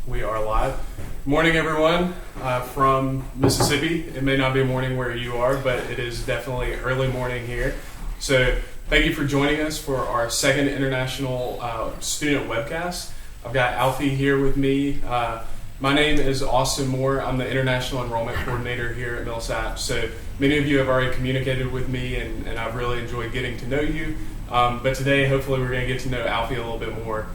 We are live. Morning, everyone, from Mississippi. It may not be morning where you are, but it is definitely early morning here. So thank you for joining us for our second international student webcast. I've got Alfie here with me. My name is Austin Moore. I'm the International Enrollment Coordinator here at Millsaps. So many of you have already communicated with me, and I've really enjoyed getting to know you. But today, hopefully, we're going to get to know Alfie a little bit more.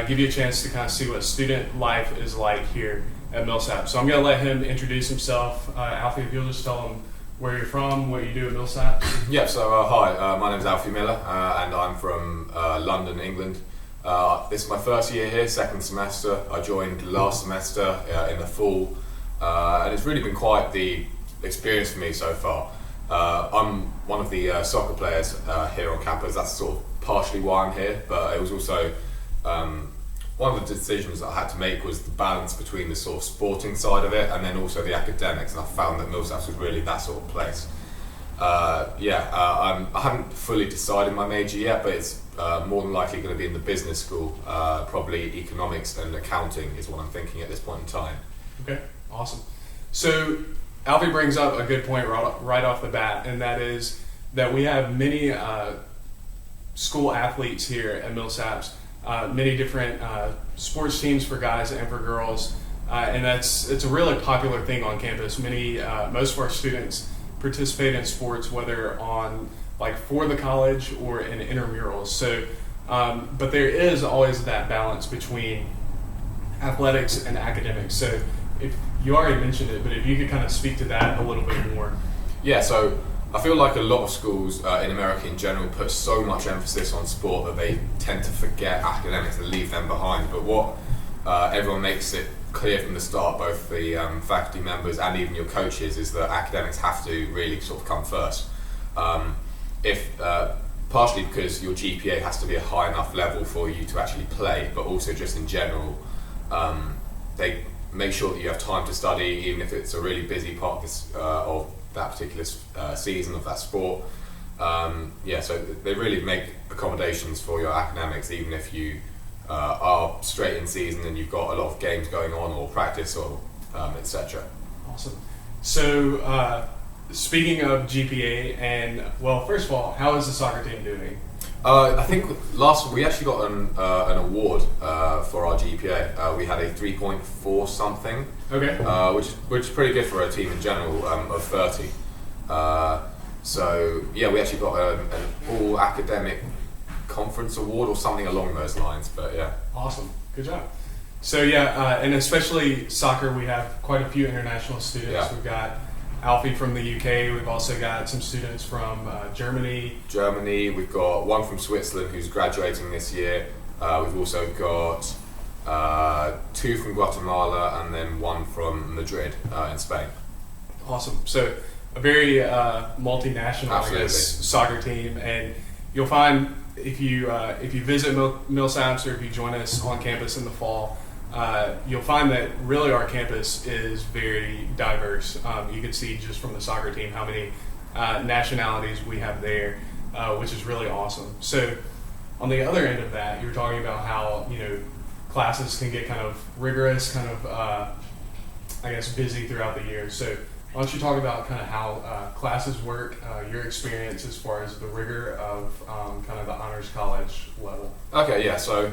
Give you a chance to kind of see what student life is like here at Millsaps. So I'm going to let him introduce himself. Alfie, if you'll just tell him where you're from, what you do at Millsaps. Yeah, so hi, my name's Alfie Miller, and I'm from London, England. This is my first year here, second semester. I joined last semester in the fall, and it's really been quite the experience for me so far. I'm one of the soccer players here on campus. That's sort of partially why I'm here, but it was also one of the decisions that I had to make was the balance between the sort of sporting side of it and then also the academics, and I found that Millsaps was really that sort of place. I haven't fully decided my major yet, but it's more than likely going to be in the business school. Probably economics and accounting is what I'm thinking at this point in time. Okay, awesome. So Alfie brings up a good point right off the bat, and that is that we have many school athletes here at Millsaps. Many different sports teams for guys and for girls, and it's a really popular thing on campus. Most of our students participate in sports, whether on for the college or in intramurals. So, but there is always that balance between athletics and academics. So, if you already mentioned it, but if you could kind of speak to that a little bit more. Yeah, so I feel like a lot of schools in America in general put so much emphasis on sport that they tend to forget academics and leave them behind. But what everyone makes it clear from the start, both the faculty members and even your coaches, is that academics have to really sort of come first. Partially because your GPA has to be a high enough level for you to actually play, but also just in general, they make sure that you have time to study, even if it's a really busy part of this of that particular season of that sport. So they really make accommodations for your academics, even if you are straight in season and you've got a lot of games going on or practice or etc. Awesome. So speaking of GPA, and first of all, how is the soccer team doing? I think we actually got an award for our GPA. We had a 3.4 something. Okay. Which is pretty good for a team in general of 30. We actually got an all academic conference award or something along those lines. But yeah. Awesome. Good job. So and especially soccer, we have quite a few international students. Yeah. We've got Alfie from the UK. We've also got some students from Germany. We've got one from Switzerland who's graduating this year. We've also got two from Guatemala and then one from Madrid in Spain. Awesome. So a very multinational soccer team, and you'll find if you visit Millsaps or if you join us on campus in the fall, you'll find that really our campus is very diverse. You can see just from the soccer team how many nationalities we have there, which is really awesome. So on the other end of that, you were talking about how classes can get kind of rigorous, kind of busy throughout the year. So why don't you talk about kind of how classes work, your experience as far as the rigor of kind of the honors college level? Okay, yeah. So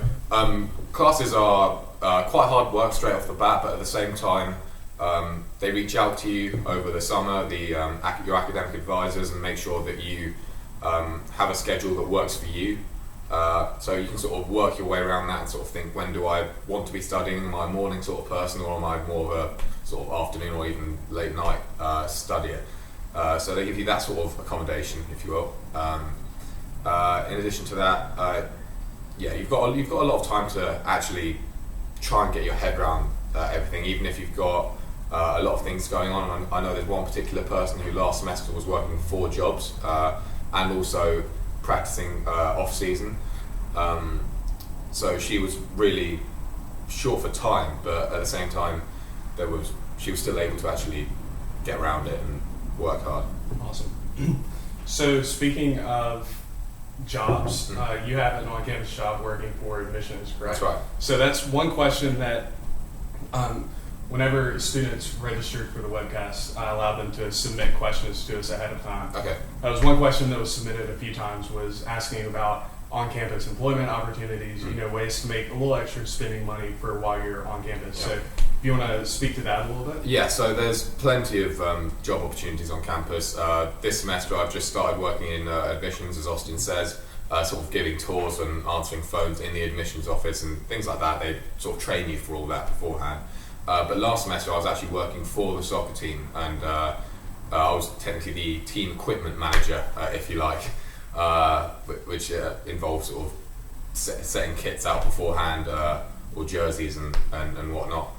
classes are quite hard work straight off the bat, but at the same time, they reach out to you over the summer, your academic advisors, and make sure that you have a schedule that works for you. So you can sort of work your way around that and sort of think, when do I want to be studying? Am I a morning sort of person, or am I more of a sort of afternoon or even late night studier? So they give you that sort of accommodation, if you will. In addition to that, you've got a lot of time to actually try and get your head around everything, even if you've got a lot of things going on. I know there's one particular person who last semester was working 4 jobs and also practicing off season. So she was really short for time, but at the same time, she was still able to actually get around it and work hard. Awesome. So speaking of jobs, you have an on-campus job working for admissions, correct? That's right. So that's one question that Whenever students registered for the webcast, I allowed them to submit questions to us ahead of time. Okay. That was one question that was submitted a few times, was asking about on-campus employment opportunities, ways to make a little extra spending money for while you're on campus. Yeah. So if you want to speak to that a little bit? Yeah, so there's plenty of job opportunities on campus. This semester I've just started working in admissions, as Austin says, sort of giving tours and answering phones in the admissions office and things like that. They sort of train you for all that beforehand. But last semester I was actually working for the soccer team, and I was technically the team equipment manager, if you like, which involves sort of setting kits out beforehand, or jerseys and whatnot.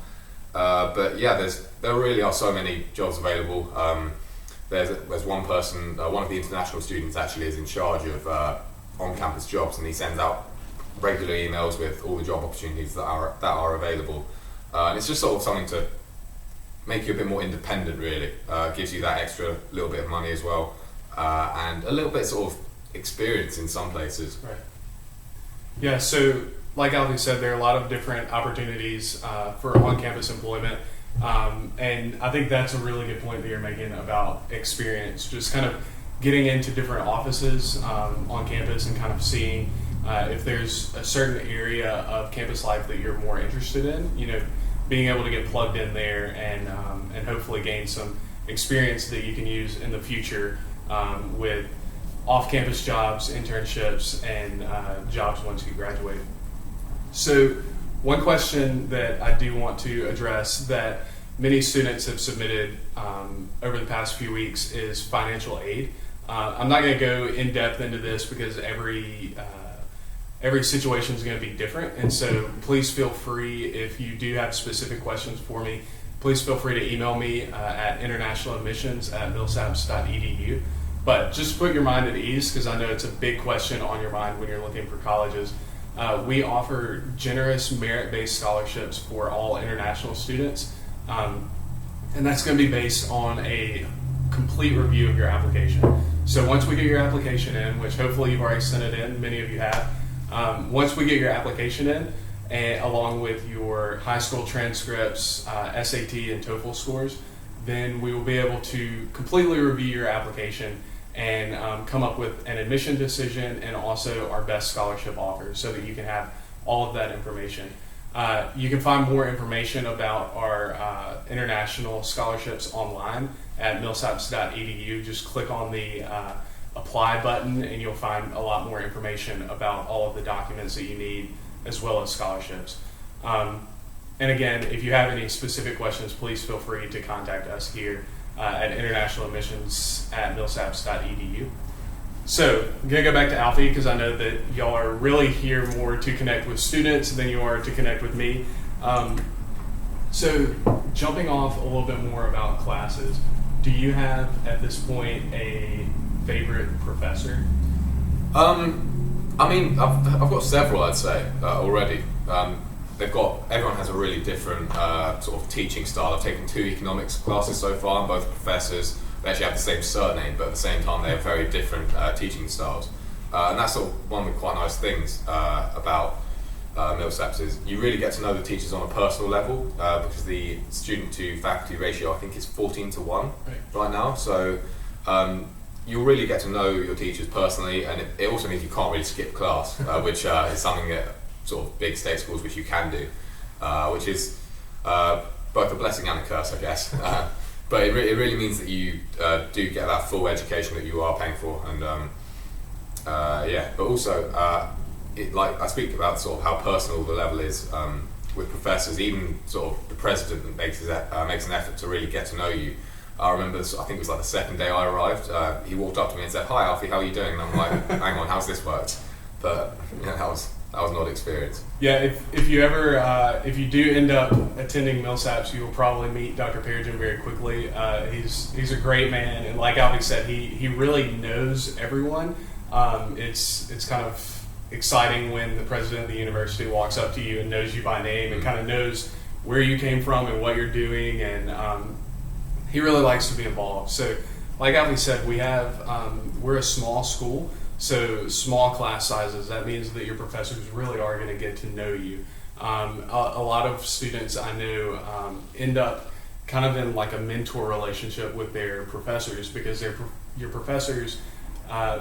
But yeah, there really are so many jobs available. There's one person, one of the international students actually is in charge of on-campus jobs, and he sends out regular emails with all the job opportunities that are available. And it's just sort of something to make you a bit more independent, really. Gives you that extra little bit of money as well, and a little bit sort of experience in some places. Right. Yeah, so like Alfie said, there are a lot of different opportunities for on-campus employment, and I think that's a really good point that you're making about experience, just kind of getting into different offices on campus and kind of seeing if there's a certain area of campus life that you're more interested in, being able to get plugged in there and hopefully gain some experience that you can use in the future with off-campus jobs, internships, and jobs once you graduate. So one question that I do want to address that many students have submitted over the past few weeks is financial aid. I'm not going to go in depth into this because every situation is going to be different, and so please feel free, if you do have specific questions for me, please feel free to email me at internationaladmissions@millsaps.edu. But just put your mind at ease, because I know it's a big question on your mind when you're looking for colleges. We offer generous merit-based scholarships for all international students, and that's going to be based on a complete review of your application. So once we get your application in, which hopefully you've already sent it in, many of you have, once we get your application in, along with your high school transcripts, SAT and TOEFL scores, then we will be able to completely review your application and come up with an admission decision and also our best scholarship offers so that you can have all of that information. You can find more information about our international scholarships online at millsaps.edu. Just click on the apply button and you'll find a lot more information about all of the documents that you need as well as scholarships. And again, if you have any specific questions, please feel free to contact us here at internationaladmissions@millsaps.edu. So I'm going to go back to Alfie because I know that y'all are really here more to connect with students than you are to connect with me. So jumping off a little bit more about classes, do you have at this point a favorite professor? I mean, I've got several, I'd say, already. Everyone has a really different sort of teaching style. I've taken 2 economics classes so far, and both professors, they actually have the same surname, but at the same time they have very different teaching styles. And that's sort of one of the quite nice things about Millsaps is you really get to know the teachers on a personal level because the student to faculty ratio I think is 14:1 right now. So you'll really get to know your teachers personally, and it also means you can't really skip class, which is something that sort of big state schools which you can do, which is both a blessing and a curse, I guess. But it really means that you do get that full education that you are paying for, and but also like I speak about sort of how personal the level is with professors. Even sort of the president makes an effort to really get to know you. I remember, I think it was like the second day I arrived, he walked up to me and said, "Hi Alfie, how are you doing?" And I'm like, "Hang on, how's this worked?" But that was an odd experience. Yeah, if you ever if you do end up attending Millsaps, you will probably meet Dr. Perigin very quickly. He's a great man, and like Alfie said, he really knows everyone. It's kind of exciting when the president of the university walks up to you and knows you by name and kind of knows where you came from and what you're doing, and he really likes to be involved. So like Alfie said, we're a small school, so small class sizes. That means that your professors really are going to get to know you. A lot of students I know end up kind of in like a mentor relationship with their professors, because your professors,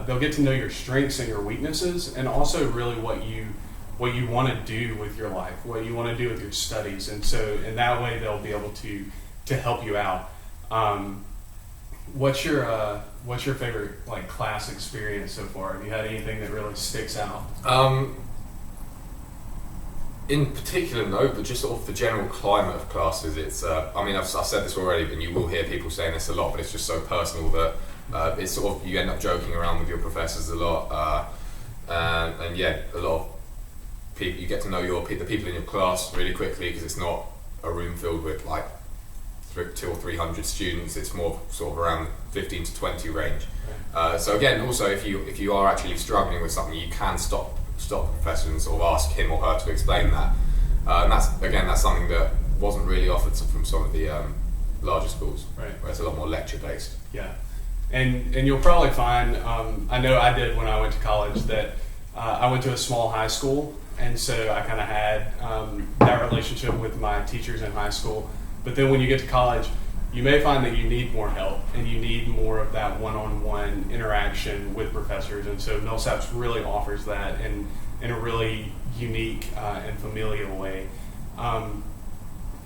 they'll get to know your strengths and your weaknesses, and also really what you want to do with your life, what you want to do with your studies, and so in that way they'll be able to help you out. What's your favorite like class experience so far? Have you had anything that really sticks out? In particular, no, but just sort of the general climate of classes. It's, I mean, I've said this already, but you will hear people saying this a lot, but it's just so personal that it's sort of, you end up joking around with your professors a lot, and yeah, a lot of people, you get to know the people in your class really quickly, because it's not a room filled with like 200 or 300 students. It's more sort of around 15 to 20 range. So again, also if you are actually struggling with something, you can stop the professor and sort of ask him or her to explain that. And that's something that wasn't really offered from some of the larger schools, right, where it's a lot more lecture based. Yeah, and you'll probably find, I know I did when I went to college, that I went to a small high school, and so I kind of had that relationship with my teachers in high school. But then when you get to college, you may find that you need more help and you need more of that one-on-one interaction with professors. And so Millsaps really offers that in a really unique and familial way.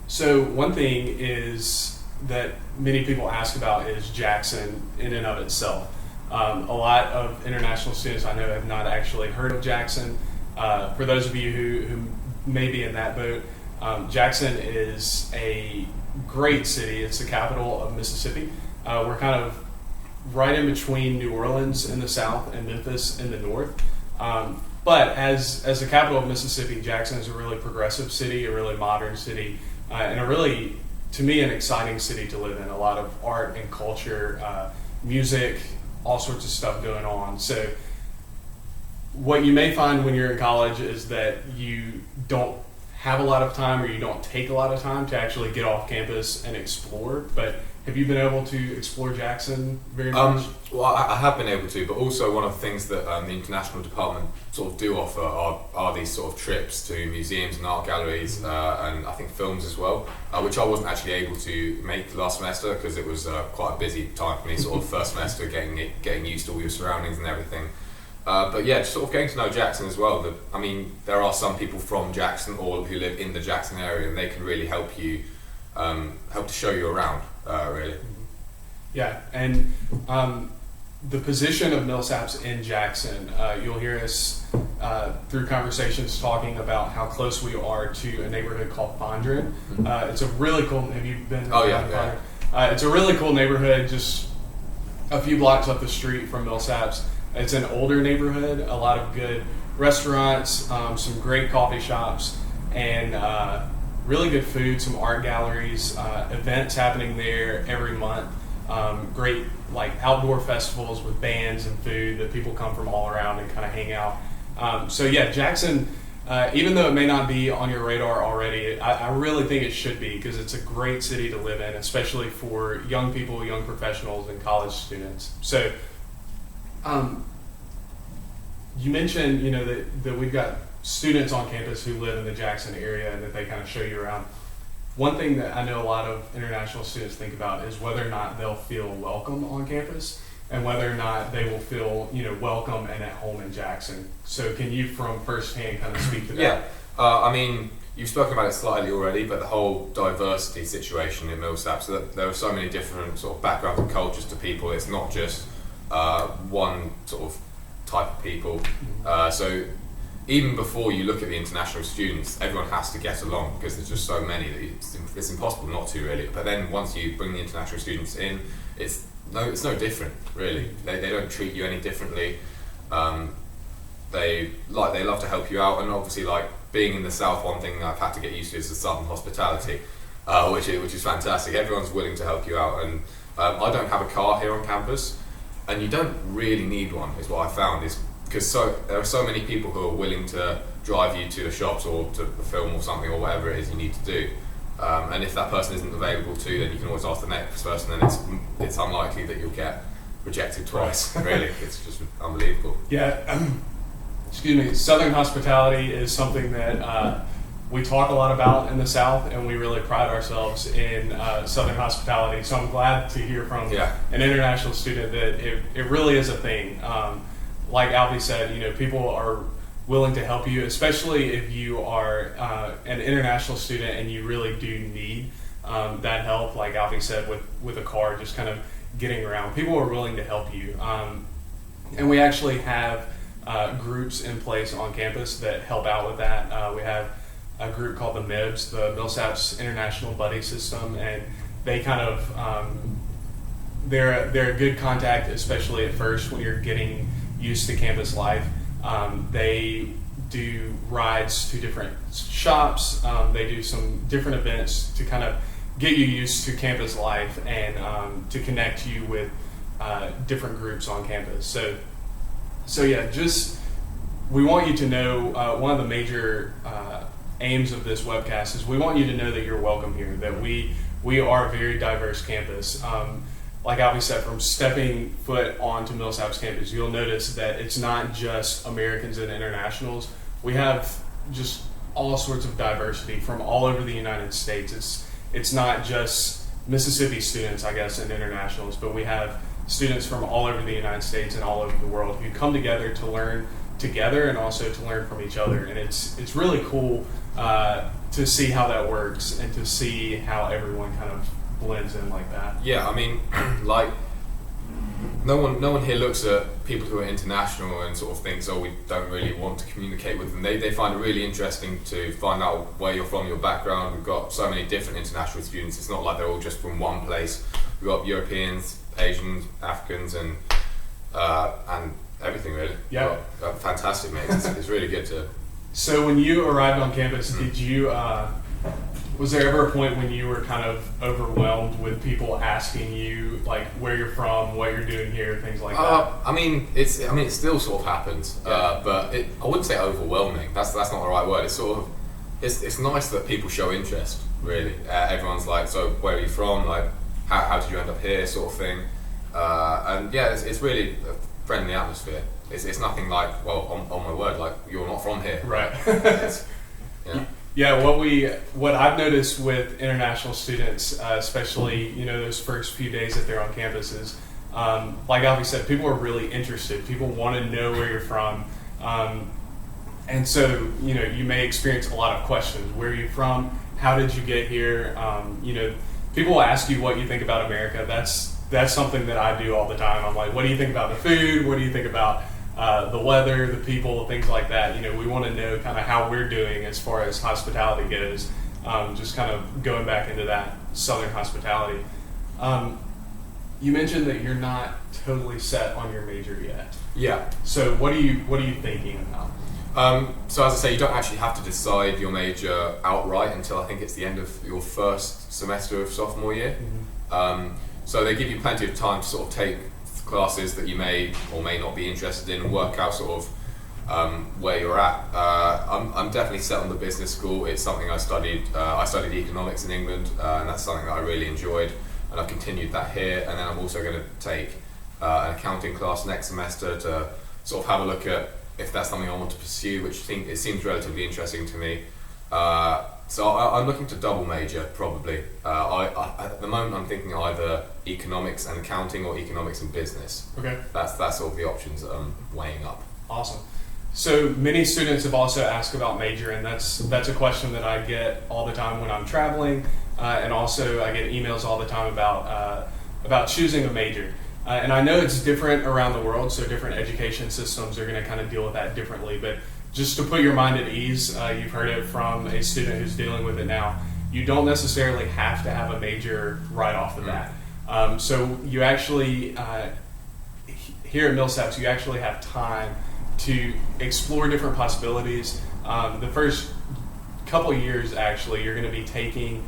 So one thing is that many people ask about is Jackson in and of itself. A lot of international students I know have not actually heard of Jackson. For those of you who may be in that boat, Jackson is a great city. It's the capital of Mississippi. We're kind of right in between New Orleans in the south and Memphis in the north. But as the capital of Mississippi, Jackson is a really progressive city, a really modern city, and a really, to me, an exciting city to live in. A lot of art and culture, music, all sorts of stuff going on. So what you may find when you're in college is that you don't have a lot of time, or you don't take a lot of time to actually get off campus and explore. But have you been able to explore Jackson very much? Well, I have been able to, but also one of the things that the international department sort of do offer are these sort of trips to museums and art galleries, and I think films as well, which I wasn't actually able to make last semester because it was quite a busy time for me, sort of first semester, getting used to all your surroundings and everything. But yeah, just sort of getting to know Jackson as well. I mean, there are some people from Jackson or who live in the Jackson area, and they can really help you, help to show you around, really. Yeah, and the position of Millsaps in Jackson, you'll hear us through conversations talking about how close we are to a neighborhood called Fondren. It's a really cool. Have you been? Oh yeah. It's a really cool neighborhood, just a few blocks up the street from Millsaps. It's an older neighborhood, a lot of good restaurants, some great coffee shops, and really good food, some art galleries, events happening there every month, great like outdoor festivals with bands and food that people come from all around and kind of hang out. So yeah, Jackson, even though it may not be on your radar already, I really think it should be, because it's a great city to live in, especially for young people, young professionals, and college students. So you mentioned, that we've got students on campus who live in the Jackson area and that they kind of show you around. One thing that I know a lot of international students think about is whether or not they'll feel welcome on campus, and whether or not they will feel, welcome and at home in Jackson. So can you, from firsthand, kind of speak to that? Yeah, I mean, you've spoken about it slightly already, but the whole diversity situation in Millsaps, so that there are so many different sort of backgrounds and cultures to people. It's not just one sort of type of people. So even before you look at the international students, everyone has to get along, because there's just so many that it's impossible not to, really. But then once you bring the international students in, it's no different, really. They don't treat you any differently. They love to help you out, and obviously, like, being in the south, one thing I've had to get used to is the southern hospitality, which is fantastic. Everyone's willing to help you out, and I don't have a car here on campus, and you don't really need one, is what I found, is because there are so many people who are willing to drive you to the shops or to the film or something, or whatever it is you need to do. And if that person isn't available to, then you can always ask the next person, and it's unlikely that you'll get rejected twice. Really, it's just unbelievable. Yeah, excuse me. Southern hospitality is something that we talk a lot about in the South, and we really pride ourselves in Southern hospitality. So I'm glad to hear from an international student that it really is a thing. Like Alfie said, you know, people are willing to help you, especially if you are an international student and you really do need that help. Like Alfie said, with a car, just kind of getting around. People are willing to help you. And we actually have groups in place on campus that help out with that. We have a group called the MIBS, the Millsaps International Buddy System, and they kind of they're a good contact, especially at first when you're getting used to campus life. They do rides to different shops. They do some different events to kind of get you used to campus life and to connect you with different groups on campus. So yeah, just we want you to know one of the major aims of this webcast is we want you to know that you're welcome here, that we are a very diverse campus. Like Alfie said, from stepping foot onto Millsaps campus, you'll notice that it's not just Americans and internationals. We have just all sorts of diversity from all over the United States. It's not just Mississippi students, I guess, and internationals, but we have students from all over the United States and all over the world who come together to learn together and also to learn from each other. And it's really cool to see how that works and to see how everyone kind of blends in like that. Yeah, I mean, like no one here looks at people who are international and sort of thinks, oh, we don't really want to communicate with them. They find it really interesting to find out where you're from, your background. We've got so many different international students. It's not like they're all just from one place. We've got Europeans, Asians, Africans, and everything really. Yeah, fantastic, mate. It's really good to. So when you arrived on campus, did you? Was there ever a point when you were kind of overwhelmed with people asking you like where you're from, what you're doing here, things like that? I mean, it still sort of happens, but I wouldn't say overwhelming. That's not the right word. It's sort of, it's nice that people show interest. Really, everyone's like, so where are you from? Like, how did you end up here? Sort of thing. And yeah, it's really a friendly atmosphere. It's nothing like, well, on my word, like you're not from here. Right. Yeah. Yeah, what I've noticed with international students, especially those first few days that they're on campus, is like Alfie said, people are really interested. People want to know where you're from, and so you may experience a lot of questions. Where are you from? How did you get here? People will ask you what you think about America. That's something that I do all the time. I'm like, what do you think about the food? What do you think about the weather, the people, things like that? We want to know kind of how we're doing as far as hospitality goes. Just kind of going back into that Southern hospitality. You mentioned that you're not totally set on your major yet. Yeah. So what are you thinking about? So as I say, you don't actually have to decide your major outright until I think it's the end of your first semester of sophomore year. Mm-hmm. So they give you plenty of time to sort of take classes that you may or may not be interested in and work out sort of where you're at. I'm definitely set on the business school. It's something I studied. I studied economics in England, and that's something that I really enjoyed, and I've continued that here. And then I'm also going to take an accounting class next semester to sort of have a look at if that's something I want to pursue, which it seems relatively interesting to me. So I'm looking to double major probably. At the moment I'm thinking either economics and accounting or economics and business. Okay. That's sort of the options that I'm weighing up. Awesome. So many students have also asked about major, and that's a question that I get all the time when I'm traveling, and also I get emails all the time about choosing a major. And I know it's different around the world, so different education systems are going to kind of deal with that differently, but just to put your mind at ease, you've heard it from a student who's dealing with it now, you don't necessarily have to have a major right off the bat. So you actually, here at Millsaps, you actually have time to explore different possibilities. The first couple years, actually, you're going to be taking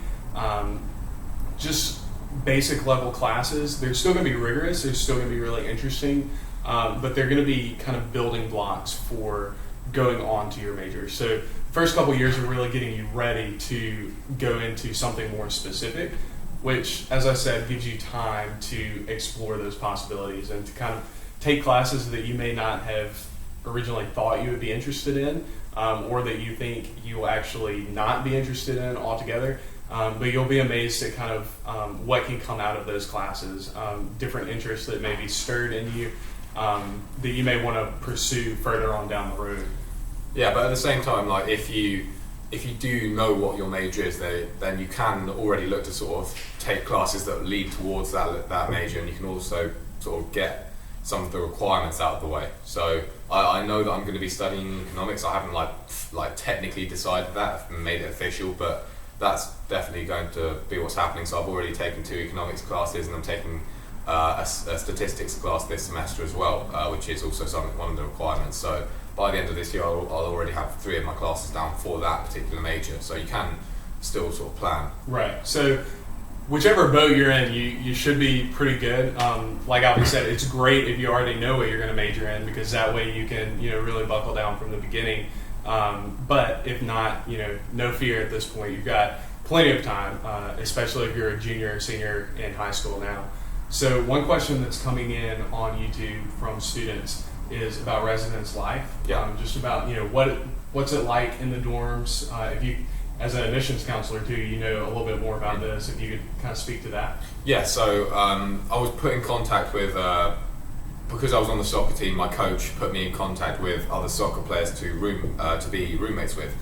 just basic level classes. They're still going to be rigorous, they're still going to be really interesting, but they're going to be kind of building blocks for going on to your major. So first couple years are really getting you ready to go into something more specific, which, as I said, gives you time to explore those possibilities and to kind of take classes that you may not have originally thought you would be interested in, or that you think you will actually not be interested in altogether. But you'll be amazed at kind of what can come out of those classes, different interests that may be stirred in you, that you may want to pursue further on down the road. Yeah, but at the same time, like if you do know what your major is, then you can already look to sort of take classes that lead towards that major, and you can also sort of get some of the requirements out of the way. So I know that I'm going to be studying economics. I haven't like technically decided that, I've made it official, but that's definitely going to be what's happening. So I've already taken 2 economics classes, and I'm taking a statistics class this semester as well, which is also one of the requirements. So by the end of this year, I'll already have 3 of my classes down for that particular major. So you can still sort of plan. Right. So whichever boat you're in, you should be pretty good. Like Alfie said, it's great if you already know what you're going to major in, because that way you can really buckle down from the beginning. But if not, no fear at this point. You've got plenty of time, especially if you're a junior or senior in high school now. So one question that's coming in on YouTube from students is about residence life. Yeah. Just about what's it like in the dorms. If you, as an admissions counselor too, a little bit more about this. If you could kind of speak to that. Yeah. So I was put in contact with. Because I was on the soccer team, my coach put me in contact with other soccer players to be roommates with,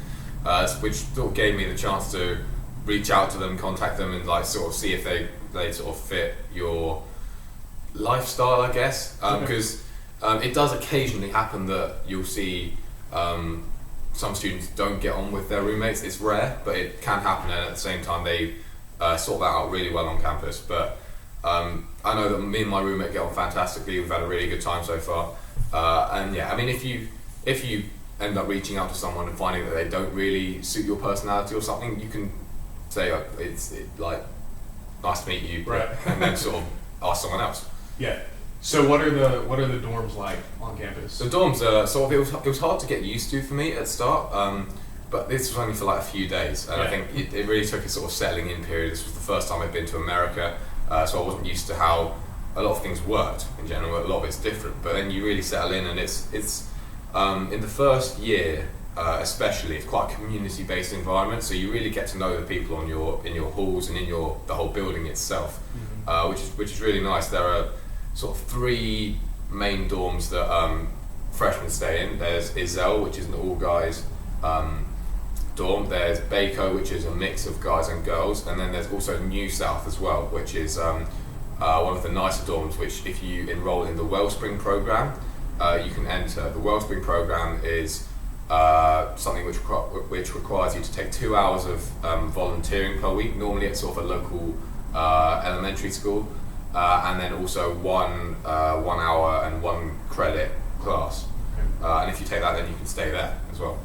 which sort of gave me the chance to reach out to them, contact them, and like sort of see if they sort of fit your lifestyle, I guess. Because it does occasionally happen that you'll see some students don't get on with their roommates. It's rare, but it can happen, and at the same time they sort that out really well on campus. But I know that me and my roommate get on fantastically. We've had a really good time so far, and yeah, I mean, if you end up reaching out to someone and finding that they don't really suit your personality or something, you can say it's like nice to meet you, right? And then sort of ask someone else. Yeah. So what are the dorms like on campus? The dorms are sort of it was hard to get used to for me at the start. But this was only for like a few days, and I think it really took a sort of settling in period. This was the first time I'd been to America. So I wasn't used to how a lot of things worked in general. A lot of it's different, but then you really settle in, and it's in the first year, especially, it's quite a community-based environment. So you really get to know the people in your halls and in the whole building itself, which is really nice. There are sort of 3 main dorms that freshmen stay in. There's Izel, which is an all-guys dorm. There's Baco, which is a mix of guys and girls, and then there's also New South as well, which is one of the nicer dorms, which if you enroll in the Wellspring program, you can enter. The Wellspring program is something which requires you to take 2 hours of volunteering per week. Normally it's sort of a local elementary school, and then also 1 hour and 1 credit class. And if you take that, then you can stay there as well.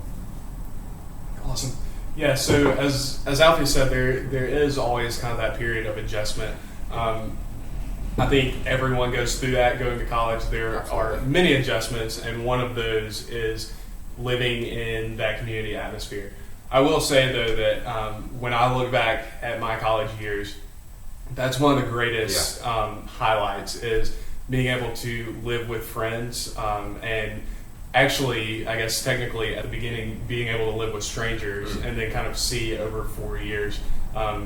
Awesome. Yeah, so as Alfie said, there is always kind of that period of adjustment. I think everyone goes through that going to college. There are many adjustments, and one of those is living in that community atmosphere. I will say, though, that when I look back at my college years, that's one of the greatest highlights is being able to live with friends and actually, I guess technically at the beginning, being able to live with strangers and then kind of see over 4 years,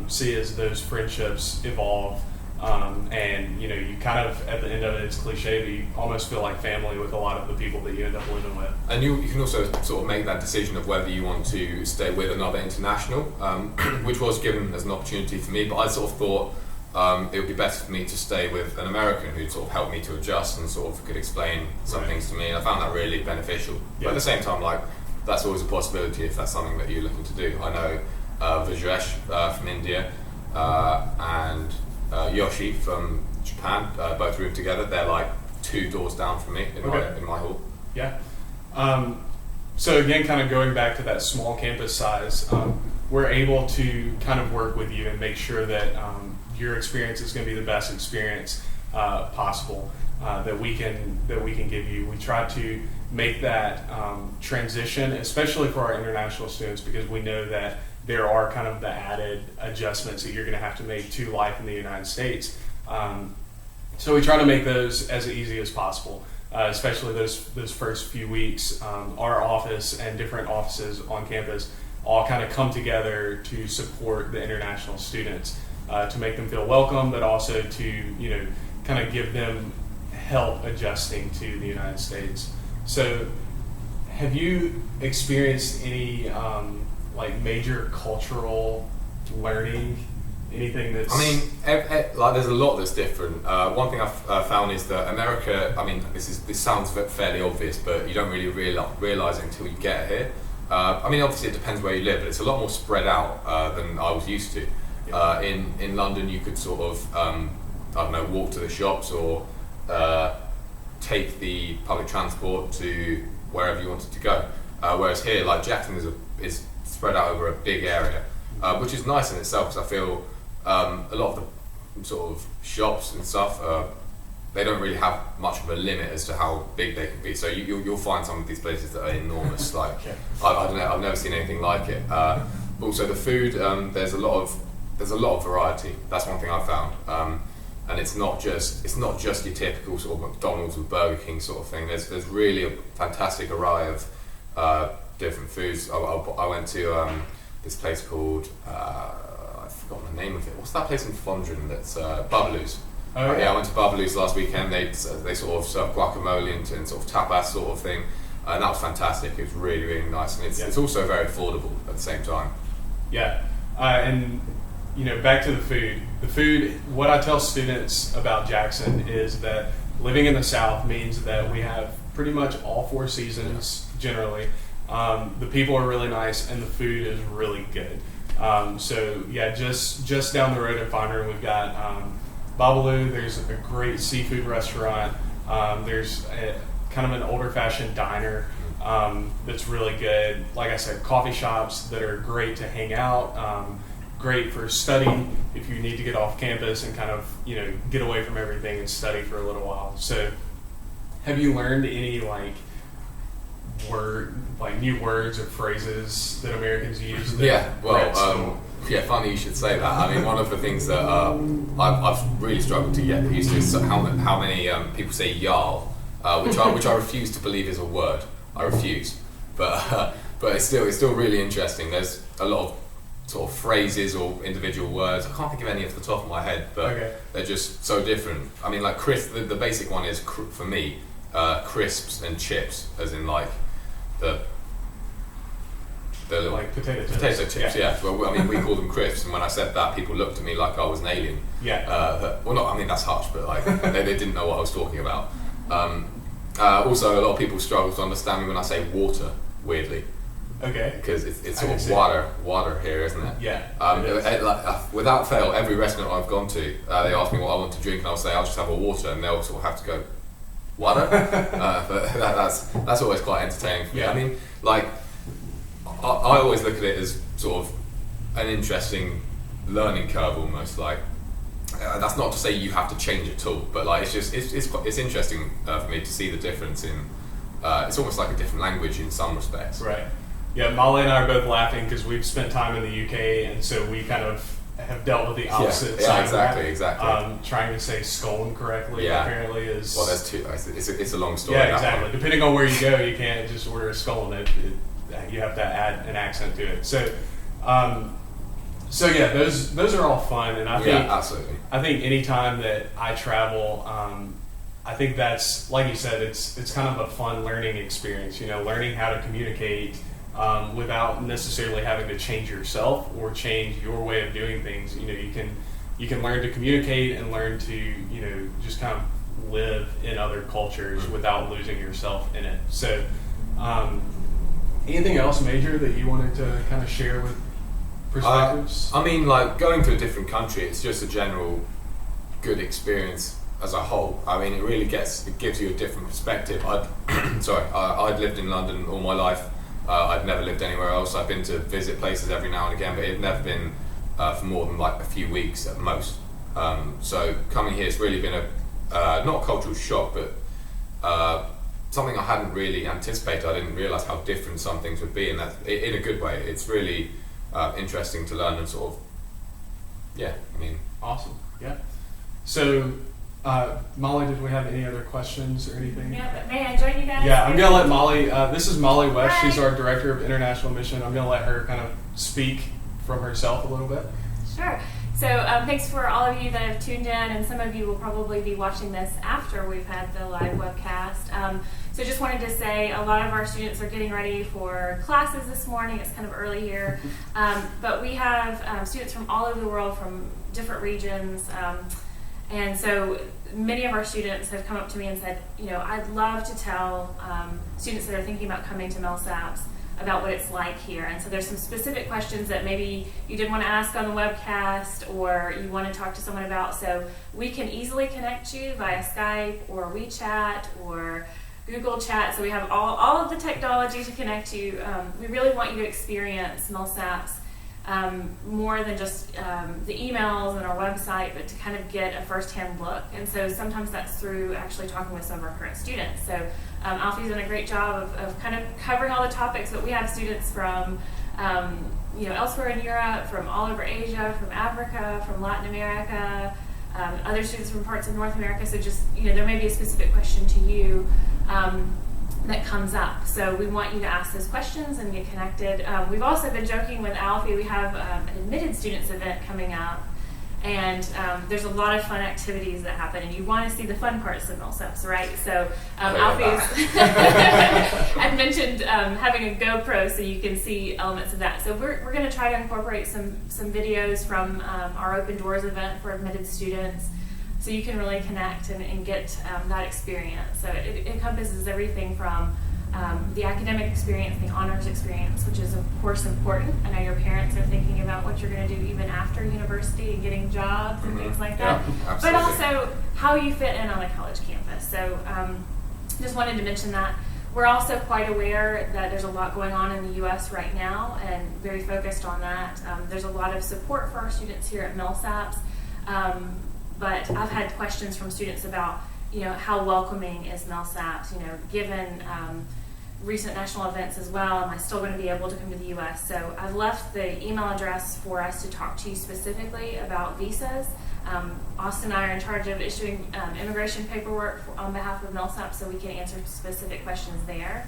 see as those friendships evolve. And you kind of, at the end of it, it's cliche, but you almost feel like family with a lot of the people that you end up living with. And you can also sort of make that decision of whether you want to stay with another international, which was given as an opportunity for me, but I sort of thought it would be better for me to stay with an American who'd sort of help me to adjust and sort of could explain some things to me, and I found that really beneficial. But at the same time, like, that's always a possibility if that's something that you're looking to do. I know Vajresh from India and Yoshi from Japan both room together. They're like 2 doors down from me in my hall. Yeah. So again, kind of going back to that small campus size, we're able to kind of work with you and make sure that your experience is going to be the best experience possible that we can give you. We try to make that transition, especially for our international students, because we know that there are kind of the added adjustments that you're going to have to make to life in the United States. So we try to make those as easy as possible. especially those first few weeks. Our office and different offices on campus all kind of come together to support the international students, to make them feel welcome, but also to kind of give them help adjusting to the United States. So, have you experienced any like major cultural learning? Anything that's... I mean, like there's a lot that's different. One thing I've found is that America, I mean, this sounds fairly obvious, but you don't really realize it until you get here. I mean, obviously it depends where you live, but it's a lot more spread out than I was used to. Yeah. In London, you could sort of, I don't know, walk to the shops or take the public transport to wherever you wanted to go. Whereas here, like Jackson is spread out over a big area, which is nice in itself, because I feel a lot of the sort of shops and stuff, they don't really have much of a limit as to how big they can be. So you'll find some of these places that are enormous. Like I don't know, I've never seen anything like it. Also the food, there's a lot of variety. That's one thing I found. And it's not just your typical sort of McDonald's or Burger King sort of thing. There's really a fantastic array of different foods. I went to this place called I've forgotten the name of it. What's that place in Fondren that's Bubbaloo's? Oh, yeah, I went to Bubbaloo's last weekend. They sort of serve guacamole and sort of tapas sort of thing, and that was fantastic. It was really, really nice, and it's also very affordable at the same time. Yeah, and back to the food. The food, what I tell students about Jackson is that living in the South means that we have pretty much all 4 seasons generally. The people are really nice, and the food is really good. So yeah, just down the road in Fondren, we've got Babalu. There's a great seafood restaurant. There's kind of an older-fashioned diner that's really good. Like I said, coffee shops that are great to hang out. Great for study if you need to get off campus and kind of get away from everything and study for a little while. So, have you learned any new words or phrases that Americans use? Yeah, well, funny you should say that. I mean, one of the things that I've really struggled to get used to is how many people say "y'all," which I refuse to believe is a word. I refuse, but it's still really interesting. There's a lot of sort of phrases or individual words. I can't think of any off the top of my head, but they're just so different. I mean, like the basic one is for me, crisps and chips, as in like the like potato chips. Yeah. Well, I mean, we call them crisps, and when I said that, people looked at me like I was an alien. Yeah. Well, not. I mean, that's harsh, but like they didn't know what I was talking about. Also, a lot of people struggle to understand me when I say water. Weirdly. Okay. Because it's sort of water here, isn't it? Yeah. Without fail, every restaurant I've gone to, they ask me what I want to drink, and I'll say I'll just have a water, and they'll sort of have to go, water. But that's always quite entertaining for me. Yeah. I mean, like I always look at it as sort of an interesting learning curve, almost. Like that's not to say you have to change at all, but like it's interesting for me to see the difference in. It's almost like a different language in some respects. Right. Yeah, Molly and I are both laughing because we've spent time in the UK, and so we kind of have dealt with the opposite side. Exactly. Trying to say scone correctly apparently is... Well, there's two. It's a long story. Yeah, exactly. Depending on where you go, you can't just order a scone. You have to add an accent to it. So yeah, those are all fun, and I think absolutely. I think any time that I travel, I think that's, like you said, it's kind of a fun learning experience. Learning how to communicate without necessarily having to change yourself or change your way of doing things. You can learn to communicate and learn to just kind of live in other cultures without losing yourself in it. So, anything else major that you wanted to kind of share with perspectives? I mean, like going to a different country, it's just a general good experience as a whole. I mean, it gives you a different perspective. I'd lived in London all my life. I'd never lived anywhere else. I've been to visit places every now and again, but it'd never been for more than like a few weeks at most. So coming here, it's really been a not a cultural shock, but something I hadn't really anticipated. I didn't realise how different some things would be, and that in a good way. It's really interesting to learn and sort of, I mean, awesome. Yeah. So Molly, did we have any other questions or anything? Yeah, but may I join you guys? Yeah, I'm going to let Molly, this is Molly West. Hi. She's our Director of International Mission. I'm going to let her kind of speak from herself a little bit. Sure. So thanks for all of you that have tuned in, and some of you will probably be watching this after we've had the live webcast. So just wanted to say a lot of our students are getting ready for classes this morning. It's kind of early here. But we have students from all over the world, from different regions. And so many of our students have come up to me and said, I'd love to tell students that are thinking about coming to Millsaps about what it's like here. And so there's some specific questions that maybe you didn't want to ask on the webcast or you want to talk to someone about. So we can easily connect you via Skype or WeChat or Google Chat. So we have all of the technology to connect you. We really want you to experience Millsaps more than just the emails and our website, but to kind of get a first-hand look. And so sometimes that's through actually talking with some of our current students. So Alfie's done a great job of kind of covering all the topics, but we have students from elsewhere in Europe, from all over Asia, from Africa, from Latin America, other students from parts of North America. So just, there may be a specific question to you that comes up. So we want you to ask those questions and get connected. We've also been joking with Alfie. We have an admitted students event coming up, and there's a lot of fun activities that happen, and you want to see the fun parts of Millsaps, right? So Alfie's, I mentioned having a GoPro so you can see elements of that. So we're going to try to incorporate some videos from our Open Doors event for admitted students, so you can really connect and get that experience. So it encompasses everything from the academic experience, the honors experience, which is of course important. I know your parents are thinking about what you're going to do even after university and getting jobs and things like that. Yeah, but also how you fit in on a college campus. So just wanted to mention that. We're also quite aware that there's a lot going on in the U.S. right now, and very focused on that. There's a lot of support for our students here at Millsaps. But I've had questions from students about, how welcoming is Millsaps, given recent national events as well, am I still going to be able to come to the U.S.? So I've left the email address for us to talk to you specifically about visas. Austin and I are in charge of issuing immigration paperwork on behalf of Millsaps, so we can answer specific questions there.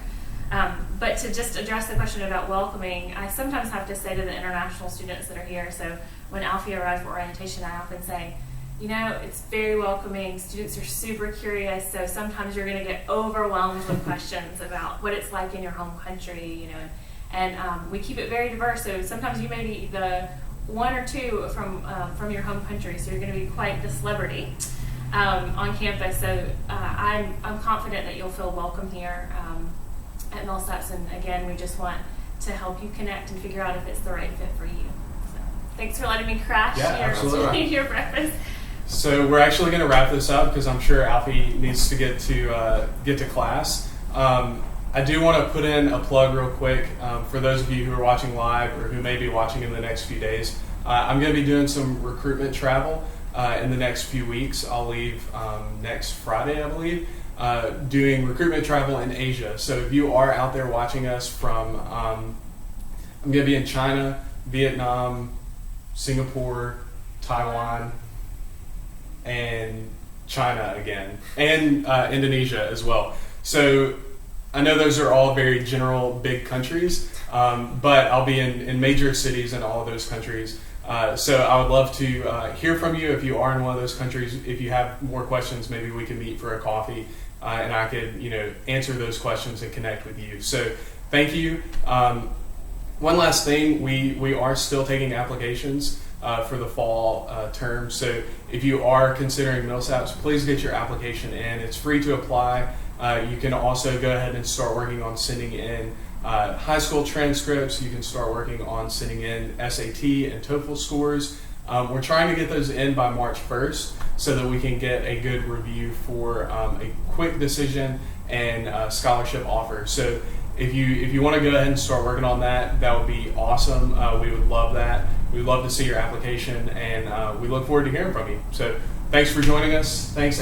But to just address the question about welcoming, I sometimes have to say to the international students that are here, so when Alfie arrived for orientation, I often say, it's very welcoming. Students are super curious, so sometimes you're going to get overwhelmed with questions about what it's like in your home country, and we keep it very diverse. So sometimes you may be the one or two from your home country, so you're going to be quite the celebrity on campus. So I'm confident that you'll feel welcome here at Millsaps, and again, we just want to help you connect and figure out if it's the right fit for you. So thanks for letting me crash your breakfast. So we're actually going to wrap this up because I'm sure Alfie needs to get to class. I do want to put in a plug real quick for those of you who are watching live or who may be watching in the next few days. I'm going to be doing some recruitment travel in the next few weeks. I'll leave next Friday, I believe, doing recruitment travel in Asia. So if you are out there watching us from, I'm going to be in China, Vietnam, Singapore, Taiwan, and China again, and Indonesia as well. So I know those are all very general big countries, but I'll be in major cities in all of those countries. So I would love to hear from you if you are in one of those countries. If you have more questions, maybe we can meet for a coffee and I could answer those questions and connect with you. So thank you. One last thing, we are still taking applications for the fall term. So if you are considering Millsaps, please get your application in. It's free to apply. You can also go ahead and start working on sending in high school transcripts. You can start working on sending in SAT and TOEFL scores. We're trying to get those in by March 1st so that we can get a good review for a quick decision and scholarship offer. So if you want to go ahead and start working on that, that would be awesome. We would love that. We'd love to see your application, and we look forward to hearing from you. So thanks for joining us. Thanks,